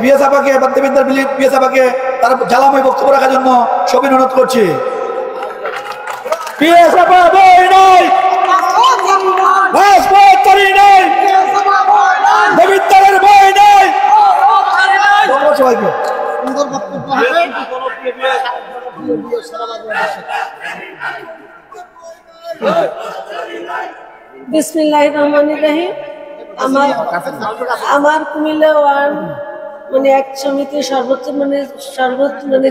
বিএসআপাকে বাদ্যবিদ্যার বিএসআপাকে তার জ্বালাময় বক্তব্য রাখার জন্য সবিন অনুরোধ করছি। বিএসআপা বই নাই, রাজপথের নাই, দেবিদ্যারের বই নাই। সবাইকে সুন্দর বক্তব্য হবে। বিসমিল্লাহির রহমানির রহিম। আমার কুমিল্লা ওয়ার্ড মানে এক সমিতির সর্বোচ্চ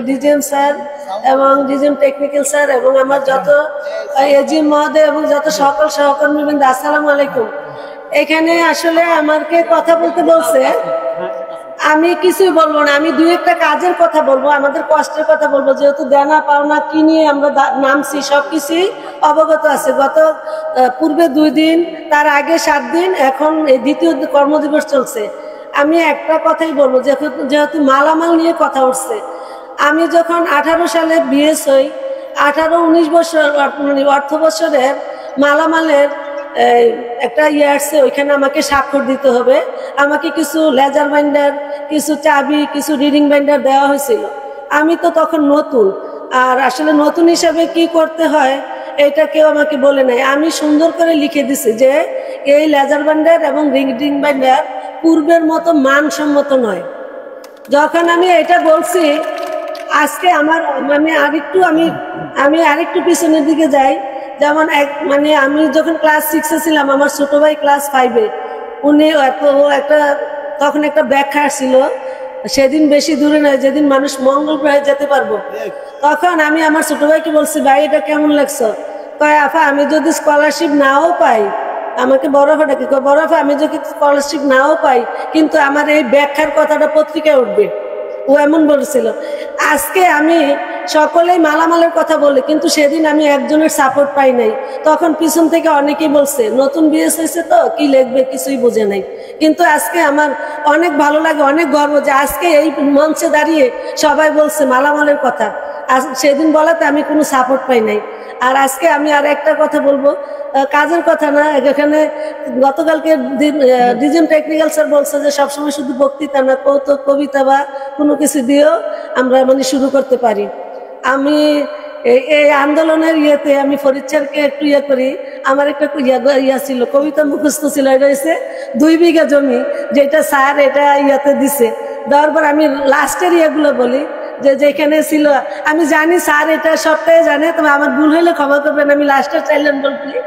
ডিজিএম স্যার এবং ডিজিএম টেকনিক্যাল স্যার এবং আমার যত এজিএম মহোদয় এবং যত সকল সহকর্মীবৃন্দ, আসসালামু আলাইকুম। এখানে আসলে আমাকে কথা বলতে বলছে, আমি কিছুই বলবো না, আমি দুই একটা কাজের কথা বলবো, আমাদের কষ্টের কথা বলবো। যেহেতু দেনা পাওনা কি নিয়ে আমরা নামছি সবকিছুই অবগত আছে। গত পূর্বে 2 দিন, তার আগে 7 দিন, এখন এই দ্বিতীয় কর্মদিবস চলছে। আমি একটা কথাই বলবো, যেহেতু মালামাল নিয়ে কথা উঠছে, আমি যখন 18 সালে বিএস হই, 18-19 বছর অর্থ বছরের মালামালের একটা আসছে, ওইখানে আমাকে স্বাক্ষর দিতে হবে। আমাকে কিছু লেজার বাইন্ডার, কিছু চাবি, কিছু রিডিং বাইন্ডার দেওয়া হয়েছিল। আমি তো তখন নতুন, আর আসলে নতুন হিসাবে কি করতে হয় এটা কেউ আমাকে বলে নাই। আমি সুন্দর করে লিখে দিছি যে এই লেজার বাইন্ডার এবং রিডিং বাইন্ডার পূর্বের মতো মানসম্মত নয়। যখন আমি এটা বলছি, আজকে আমার আমি আরেকটু পিছনের দিকে যাই। যেমন আমি যখন ক্লাস 6-এ ছিলাম, আমার ছোট ভাই ক্লাস 5-এ, উনি তখন একটা ব্যাখ্যা ছিল, সেদিন বেশি দূরে নয় যেদিন মানুষ মঙ্গল গ্রহে যেতে পারবো। তখন আমি আমার ছোট ভাইকে বলছি, ভাই এটা কেমন লাগছে? কয় আফা, আমি যদি স্কলারশিপ নাও পাই, আমাকে বড় আফাটাকে কয়, বড় আফা আমি যদি স্কলারশিপ নাও পাই, কিন্তু আমার এই ব্যাখ্যার কথাটা পত্রিকায় উঠবে। ও এমন বলেছিল। আজকে আমি সকলেই মালামালের কথা বলে, কিন্তু সেদিন আমি একজনের সাপোর্ট পাই নাই। তখন পিছন থেকে অনেকেই বলছে নতুন বিএস হয়েছে তো কি লিখবে কিছুই বুঝে নাই। কিন্তু আজকে আমার অনেক ভালো লাগে, অনেক গর্ব যে আজকে এই মঞ্চে দাঁড়িয়ে সবাই বলছে মালামালের কথা। সেদিন বলাতে আমি কোনো সাপোর্ট পাই নাই। আর আজকে আমি আর একটা কথা বলবো, কাজের কথা না। এখানে গতকালকে ডিজিএম টেকনিক্যাল স্যার বলছে যে সবসময় শুধু বক্তৃতা না, কৌতুক, কবিতা বা কোনো কিছু দিয়েও আমরা শুরু করতে পারি। আমি এই আন্দোলনের আমি ফরিদ স্যারকে একটু করি। আমার একটা ছিল, কবিতা মুখস্থ ছিল, এটা হচ্ছে 2 বিঘা জমি, যেটা স্যার এটা দিছে। দেওয়ার পর আমি লাস্টের ইয়েগুলো বলি যেখানে ছিল, আমি জানি স্যার এটা সবটাই জানে, তবে আমার ভুল হইলে ক্ষমা করবেন। আমি লাস্টের চাইলেন বলি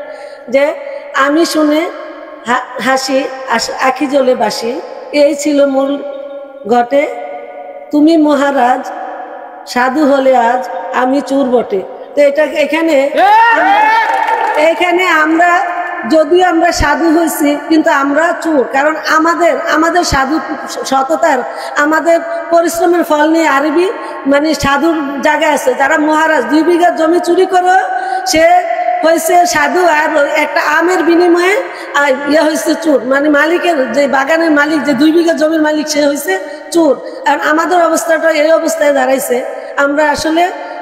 যে আমি শুনে হাসি আখি জ্বলে বাসি, এই ছিল মূল ঘটে, তুমি মহারাজ সাধু হলে আজ আমি চুর বটে। তো এটা এখানে আমরা যদিও আমরা সাধু হয়েছি, কিন্তু আমরা চোর। কারণ আমাদের সাধু সততার, আমাদের পরিশ্রমের ফল নিয়ে আরবি সাধুর জায়গায় আছে। যারা মহারাজ 2 বিঘা জমি চুরি করে সে হয়েছে সাধু, আর একটা আমের বিনিময়ে হয়েছে চোর। মালিকের যে বাগানের মালিক, যে 2 বিঘা জমির মালিক, সে হয়েছে চোর। আর আমাদের অবস্থাটা এই অবস্থায় দাঁড়াইছে।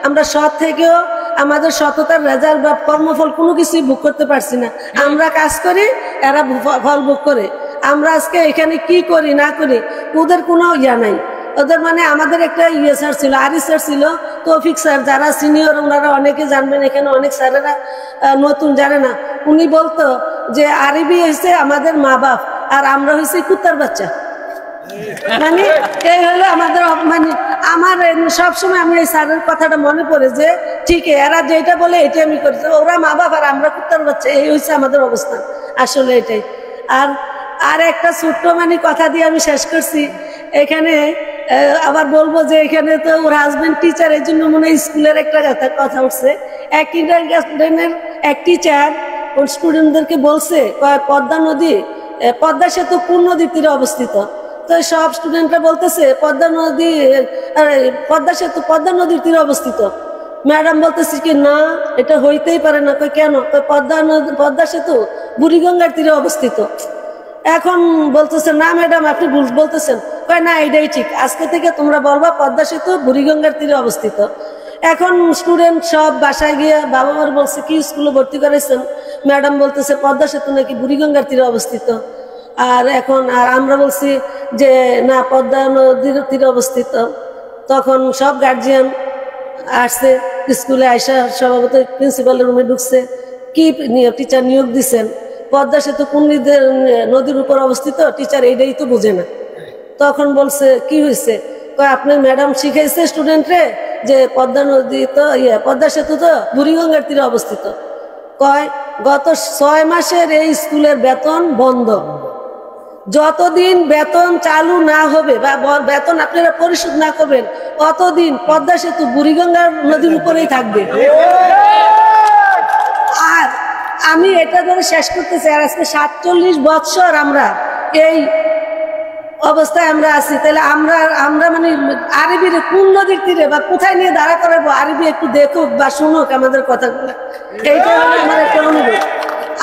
আমরা সৎ থেকেও আমাদের সততার রেজাল্ট বা কর্মফল কোনো কিছুই ভোগ করতে পারছি না। আমরা কাজ করি, এরা ফল ভোগ করে। আমরা আজকে এখানে কি করি না করি ওদের কোনো নাই। ওদের আমাদের একটা স্যার ছিল, আরি স্যার ছিল, তৌফিক স্যার, যারা সিনিয়র ওনারা অনেকে জানবেন, এখানে অনেক স্যারেরা নতুন জানে না। উনি বলতো যে আরবি হয়েছে আমাদের মা বাপ, আর আমরা হয়েছি কুত্তার বাচ্চা। এই হলো আমাদের আমার সবসময় আমি এই স্যারের কথাটা মনে পড়ে যে ঠিক এরা যেটা বলে এটাই আমি করেছি। ওরা মা বাবা আর আমরা কুত্তার বাচ্চা, এই হচ্ছে আমাদের অবস্থা আসলে এটাই। আর একটা ছোট্ট কথা দিয়ে আমি শেষ করছি। এখানে আবার বলবো যে এখানে তো ওর হাজবেন্ড টিচার, এই জন্য মনে হয় স্কুলের একটা কথা উঠছে। এক কিন্ডারগার্টেনের এক টিচার ওর স্টুডেন্টদেরকে বলছে পদ্মা সেতু কোন নদীর তীরে অবস্থিত? তো সব স্টুডেন্টরা বলতেছে পদ্মা সেতু পদ্মা নদীর তীরে অবস্থিত। ম্যাডাম বলতেছি কি না, এটা হইতেই পারে না। কেন? পদ্মা সেতু বুড়িগঙ্গার তীরে অবস্থিত। এখন বলতেছে না ম্যাডাম আপনি ভুল বলতেছেন। না, এটাই ঠিক, আজকে থেকে তোমরা বলবা পদ্মা সেতু বুড়িগঙ্গার তীরে অবস্থিত। এখন স্টুডেন্ট সব বাসায় গিয়ে বাবা মার বলছে কি স্কুলে ভর্তি করেছেন? ম্যাডাম বলতেছে পদ্মা সেতু নাকি বুড়িগঙ্গার তীরে অবস্থিত। আর এখন আর আমরা বলছি যে না পদ্মা নদীর তীরে অবস্থিত। তখন সব গার্জিয়ান আসছে স্কুলে, আইসা সভাপতি প্রিন্সিপালের রুমে ঢুকছে, কি টিচার নিয়োগ দিচ্ছেন, পদ্মা সেতু কোন নদীর উপর অবস্থিত, টিচার এইটাই তো বোঝে না। তখন বলছে কি হয়েছে, আপনার ম্যাডাম শিখাইছে স্টুডেন্টরে যে পদ্মা নদী তো পদ্মা সেতু তো বুড়িগঙ্গার তীরে অবস্থিত। কয় গত 6 মাসের এই স্কুলের বেতন বন্ধ, যতদিন বেতন চালু না হবে বা বেতন আপনারা পরিশোধ না করবেন ততদিন পদ্মা সেতু বুড়িগঙ্গা নদীর উপরেই থাকবে। আর আমি এটা ধরে শেষ করতে চাই, আর আজকে 47 বৎসর আমরা এই অবস্থায় আমরা আছি, তাহলে আমরা মানে আরবির কোন নদীর তীরে বা কোথায় নিয়ে দাঁড়া করাবো, আরবি একটু দেখুক বা শুনুক আমাদের কথাগুলো, এইটা হলো আমার একটা অনুরোধ।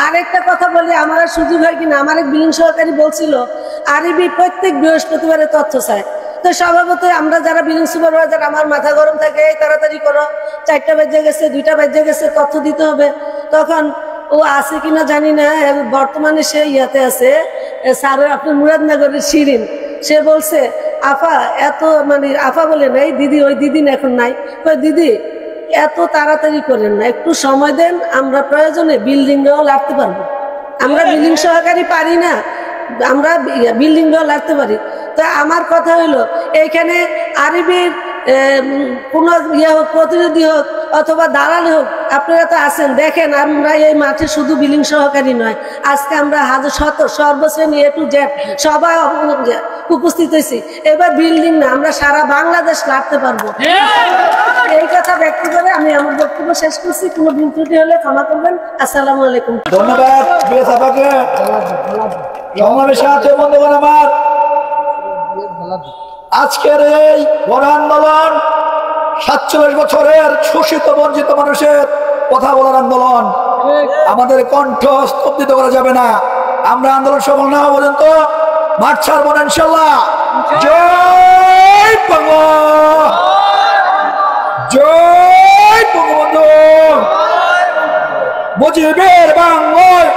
আরেকটা কথা বলি, আমার সুযোগ হয় কিনা, আমার এক বিলিং সহকারী বলছিল আরবি প্রত্যেক বৃহস্পতিবারে তথ্য চায়। তো স্বভাবত আমরা যারা বিলিং সুপারভাইজার, আমার মাথা গরম থাকে, তাড়াতাড়ি করো, 4টা বেজে গেছে, 2টা বেজে গেছে, তথ্য দিতে হবে। তখন ও আছে কিনা জানি না, বর্তমানে সে ইয়াতে আছে, স্যারের আপনার মুরাদনগরের শিরিন। সে বলছে আফা এত মানে আফা বলে নাই দিদি, ওই দিদি এখন নাই, দিদি এত তাড়াতাড়ি করেন না, একটু সময় দেন, আমরা প্রয়োজনে বিল্ডিংটাও লাগতে পারবো। আমরা বিল্ডিং সহকারী পারি না, আমরা বিল্ডিংটাও লাগতে পারি। তো আমার কথা হলো এইখানে আরবির কোনো ইয়ে হোক, প্রতিনিধি হোক অথবা দালাল হোক, আপনারা তো আছেন, দেখেন আমরা এই মাঠে শুধু বিল্ডিং সহকারী নয়, আজকে আমরা সর্বশ্রেণী A to Z সবাই উপস্থিত হয়েছি। এবার বিল্ডিং না, আমরা সারা বাংলাদেশ লাগতে পারবো। এই কথা ব্যক্ত করে আমি আমার বক্তব্য শেষ করছি। কোনো ভুল ত্রুটি হলে ক্ষমা করবেন। আসসালামু আলাইকুম। ধন্যবাদ বিএসএফকে। সমাবেশে আছে বন্ধুগণ আমার, আজকের এই গণ আন্দোলন 47 বছরের শোষিত বঞ্চিত মানুষের কথা বলার আন্দোলন। আমাদের কণ্ঠ স্তব্ধিত করা যাবে না। আমরা আন্দোলন সফল না হওয়া পর্যন্ত মাঠ ছাড়বো না ইনশাল্লাহ। জয় বাংলা, জয় বঙ্গবন্ধু মুজিবের বাংলায়।